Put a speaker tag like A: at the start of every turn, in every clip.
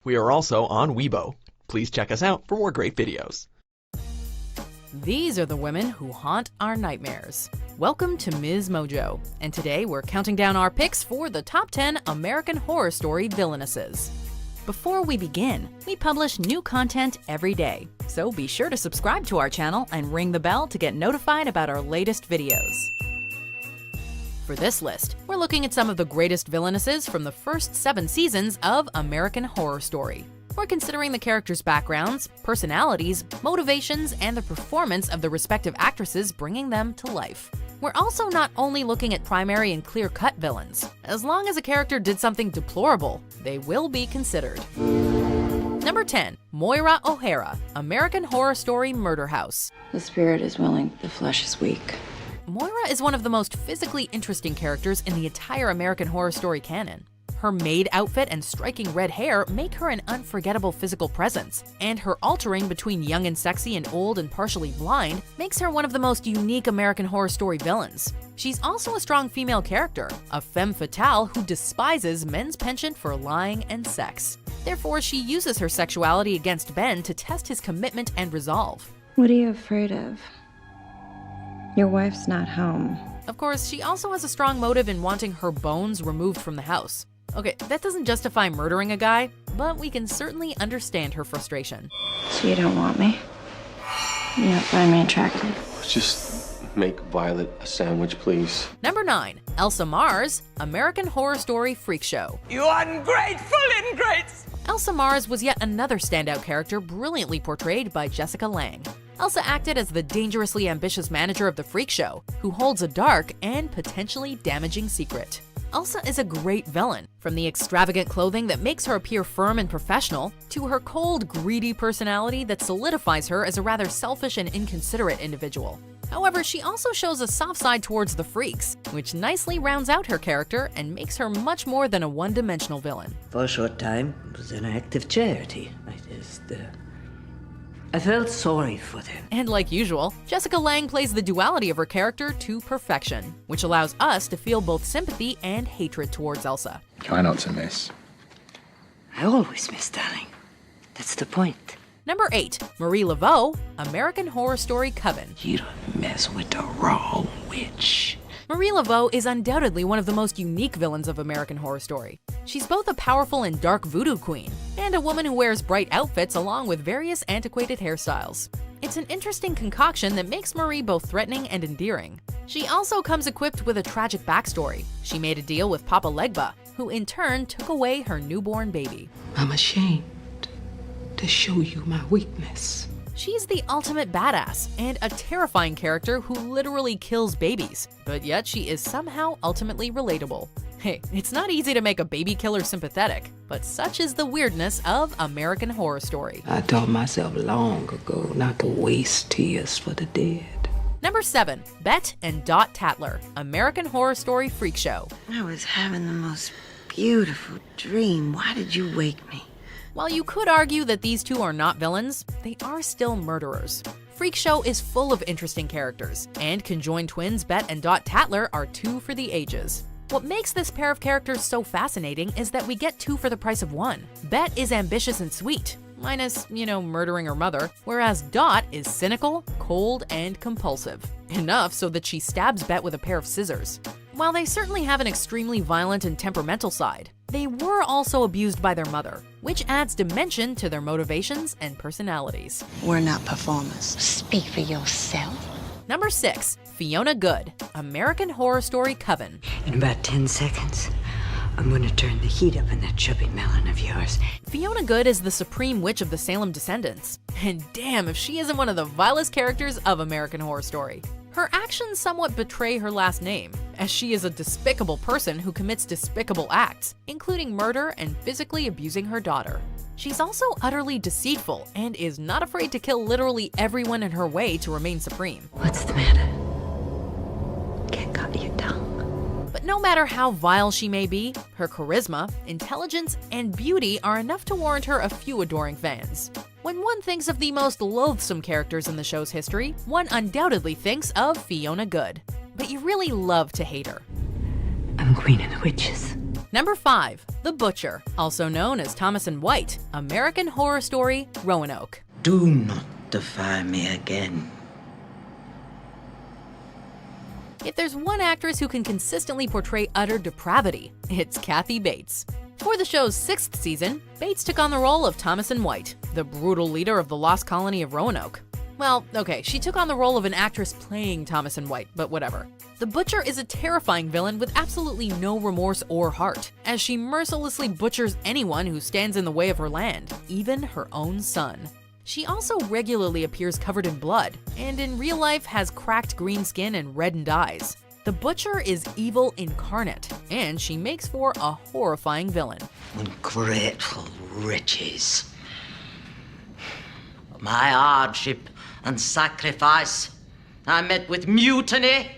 A: We are also on Weibo. Please check us out for more great videos.
B: These are the women who haunt our nightmares. Welcome to Ms. Mojo, and today we're counting down our picks for the top 10 American Horror Story Villainesses. Before we begin, we publish new content every day, so be sure to subscribe to our channel and ring the bell to get notified about our latest videos. For this list, we're looking at some of the greatest villainesses from the first 7 seasons of American Horror Story. We're considering the characters' backgrounds, personalities, motivations, and the performance of the respective actresses bringing them to life. We're also not only looking at primary and clear-cut villains. As long as a character did something deplorable, they will be considered. Number 10, Moira O'Hara, American Horror Story Murder House.
C: The spirit is willing, the flesh is weak.
B: Moira is one of the most physically interesting characters in the entire American Horror Story canon. Her maid outfit and striking red hair make her an unforgettable physical presence, and her altering between young and sexy and old and partially blind makes her one of the most unique American Horror Story villains. She's also a strong female character, a femme fatale who despises men's penchant for lying and sex. Therefore, she uses her sexuality against Ben to test his commitment and resolve.
C: What are you afraid of? Your wife's not home.
B: Of course, she also has a strong motive in wanting her bones removed from the house. Okay, that doesn't justify murdering a guy, but we can certainly understand her frustration.
C: So you don't want me? You don't find me attractive?
D: Just make Violet a sandwich, please.
B: Number 9, Elsa Mars, American Horror Story Freak Show.
E: You ungrateful ingrates!
B: Elsa Mars was yet another standout character brilliantly portrayed by Jessica Lange. Elsa acted as the dangerously ambitious manager of the Freak Show, who holds a dark and potentially damaging secret. Elsa is a great villain, from the extravagant clothing that makes her appear firm and professional, to her cold, greedy personality that solidifies her as a rather selfish and inconsiderate individual. However, she also shows a soft side towards the freaks, which nicely rounds out her character and makes her much more than a one-dimensional villain.
F: For a short time, it was an act of charity. I felt sorry for them.
B: And like usual, Jessica Lange plays the duality of her character to perfection, which allows us to feel both sympathy and hatred towards Elsa.
G: Try not to miss.
F: I always miss, darling. That's the point.
B: Number 8, Marie Laveau, American Horror Story Coven.
F: You don't mess with the wrong witch.
B: Marie Laveau is undoubtedly one of the most unique villains of American Horror Story. She's both a powerful and dark voodoo queen, and a woman who wears bright outfits along with various antiquated hairstyles. It's an interesting concoction that makes Marie both threatening and endearing. She also comes equipped with a tragic backstory. She made a deal with Papa Legba, who in turn took away her newborn baby.
H: I'm ashamed to show you my weakness.
B: She's the ultimate badass and a terrifying character who literally kills babies, but yet she is somehow ultimately relatable. Hey, it's not easy to make a baby killer sympathetic, but such is the weirdness of American Horror Story.
H: I taught myself long ago not to waste tears for the dead.
B: Number 7, Bette and Dot Tatler, American Horror Story Freak Show.
I: I was having the most beautiful dream. Why did you wake me?
B: While you could argue that these two are not villains, they are still murderers. Freak Show is full of interesting characters, and conjoined twins Bette and Dot Tatler are 2 for the ages. What makes this pair of characters so fascinating is that we get 2 for the price of 1. Bette is ambitious and sweet, minus, murdering her mother, whereas Dot is cynical, cold, and compulsive. Enough so that she stabs Bette with a pair of scissors. While they certainly have an extremely violent and temperamental side, they were also abused by their mother, which adds dimension to their motivations and personalities.
I: We're not performers.
J: Speak for yourself.
B: Number 6, Fiona Good, American Horror Story Coven.
F: In about 10 seconds, I'm gonna turn the heat up in that chubby melon of yours.
B: Fiona Good is the supreme witch of the Salem descendants. And damn if she isn't one of the vilest characters of American Horror Story. Her actions somewhat betray her last name, as she is a despicable person who commits despicable acts, including murder and physically abusing her daughter. She's also utterly deceitful and is not afraid to kill literally everyone in her way to remain supreme.
F: What's the matter? Can't cut your tongue.
B: But no matter how vile she may be, her charisma, intelligence, and beauty are enough to warrant her a few adoring fans. When one thinks of the most loathsome characters in the show's history, one undoubtedly thinks of Fiona Good. But you really love to hate her.
F: I'm Queen of the Witches.
B: Number 5. The Butcher, also known as Thomas and White, American Horror Story Roanoke.
I: Do not defy me again.
B: If there's one actress who can consistently portray utter depravity, it's Kathy Bates. For the show's 6th season, Bates took on the role of Thomas and White, the brutal leader of the lost colony of Roanoke. Well, okay, she took on the role of an actress playing Thomas and White, but whatever. The Butcher is a terrifying villain with absolutely no remorse or heart, as she mercilessly butchers anyone who stands in the way of her land, even her own son. She also regularly appears covered in blood, and in real life has cracked green skin and reddened eyes. The Butcher is evil incarnate, and she makes for a horrifying villain.
I: Ungrateful wretches. My hardship and sacrifice, I met with mutiny.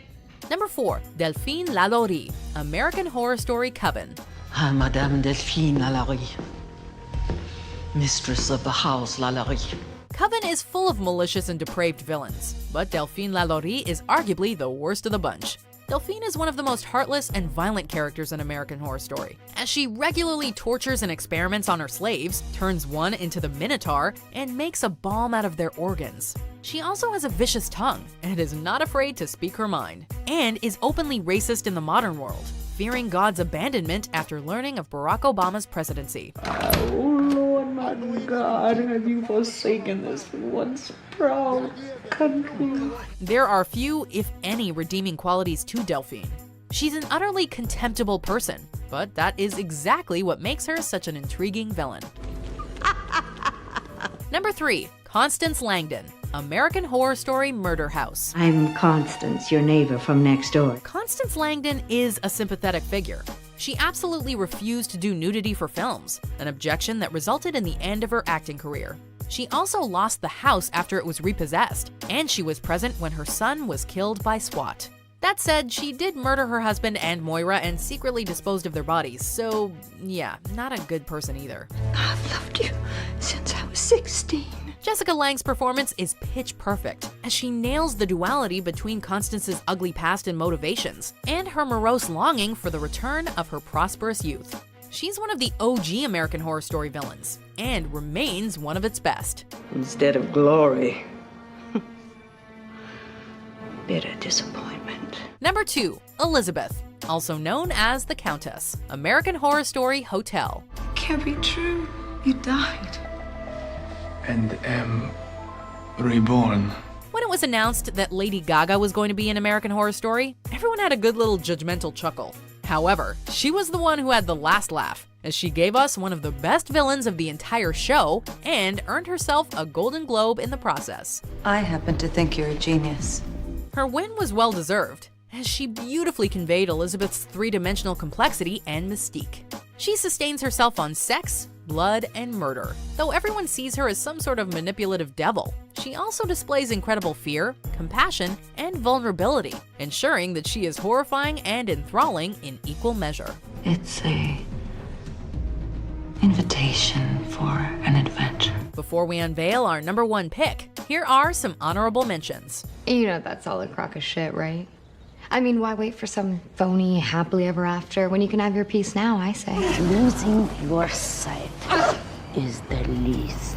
B: Number 4. Delphine Lalaurie, American Horror Story Coven.
H: I'm Madame Delphine Lalaurie, mistress of the house Lalaurie.
B: Coven is full of malicious and depraved villains, but Delphine Lalaurie is arguably the worst of the bunch. Delphine is one of the most heartless and violent characters in American Horror Story, as she regularly tortures and experiments on her slaves, turns one into the Minotaur, and makes a balm out of their organs. She also has a vicious tongue, and is not afraid to speak her mind, and is openly racist in the modern world, fearing God's abandonment after learning of Barack Obama's presidency.
H: Oh Lord, my God, have you forsaken this once proud country?
B: There are few, if any, redeeming qualities to Delphine. She's an utterly contemptible person, but that is exactly what makes her such an intriguing villain. Number 3. Constance Langdon, American Horror Story Murder House.
F: I'm Constance, your neighbor from next door.
B: Constance Langdon is a sympathetic figure. She absolutely refused to do nudity for films, an objection that resulted in the end of her acting career. She also lost the house after it was repossessed, and she was present when her son was killed by SWAT. That said, she did murder her husband and Moira and secretly disposed of their bodies, so yeah, not a good person either.
F: I've loved you since I was 16.
B: Jessica Lange's performance is pitch perfect, as she nails the duality between Constance's ugly past and motivations, and her morose longing for the return of her prosperous youth. She's one of the OG American Horror Story villains, and remains one of its best.
H: Instead of glory,
F: Bitter disappointment.
B: Number 2. Elizabeth, also known as the Countess, American Horror Story Hotel.
H: can't be true. You died.
G: And am reborn.
B: When it was announced that Lady Gaga was going to be in American Horror Story, everyone had a good little judgmental chuckle. However, she was the one who had the last laugh, as she gave us one of the best villains of the entire show and earned herself a Golden Globe in the process.
C: I happen to think you're a genius.
B: Her win was well-deserved, as she beautifully conveyed Elizabeth's three-dimensional complexity and mystique. She sustains herself on sex, blood, and murder. Though everyone sees her as some sort of manipulative devil, she also displays incredible fear, compassion, and vulnerability, ensuring that she is horrifying and enthralling in equal measure.
F: It's a invitation for an adventure.
B: Before we unveil our number 1 pick, here are some honorable mentions.
K: You know that's all a crock of shit, right? I mean, why wait for some phony happily ever after when you can have your peace now, I say.
J: Losing your sight is the least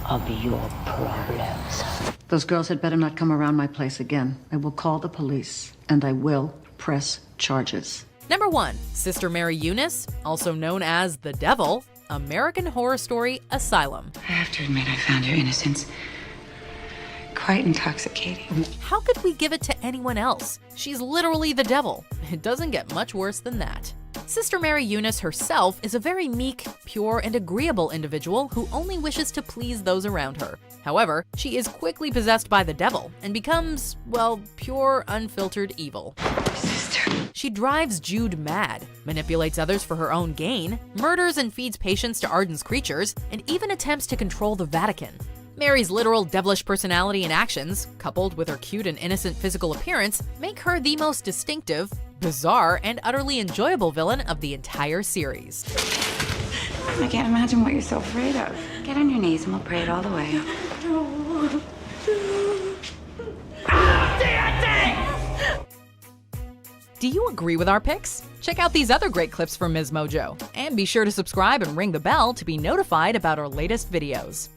J: of your problems.
L: Those girls had better not come around my place again. I will call the police, and I will press charges.
B: Number 1, Sister Mary Eunice, also known as the Devil, American Horror Story Asylum.
M: I have to admit, I found your innocence quite intoxicating.
B: How could we give it to anyone else? She's literally the devil. It doesn't get much worse than that. Sister Mary Eunice herself is a very meek, pure, and agreeable individual who only wishes to please those around her. However, she is quickly possessed by the devil and becomes, well, pure, unfiltered evil.
M: Sister.
B: She drives Jude mad, manipulates others for her own gain, murders and feeds patients to Arden's creatures, and even attempts to control the Vatican. Mary's literal devilish personality and actions, coupled with her cute and innocent physical appearance, make her the most distinctive, bizarre, and utterly enjoyable villain of the entire series.
M: I can't imagine what you're so afraid of. Get on your knees and we'll pray it all the way.
B: Do you agree with our picks? Check out these other great clips from Ms. Mojo, and be sure to subscribe and ring the bell to be notified about our latest videos.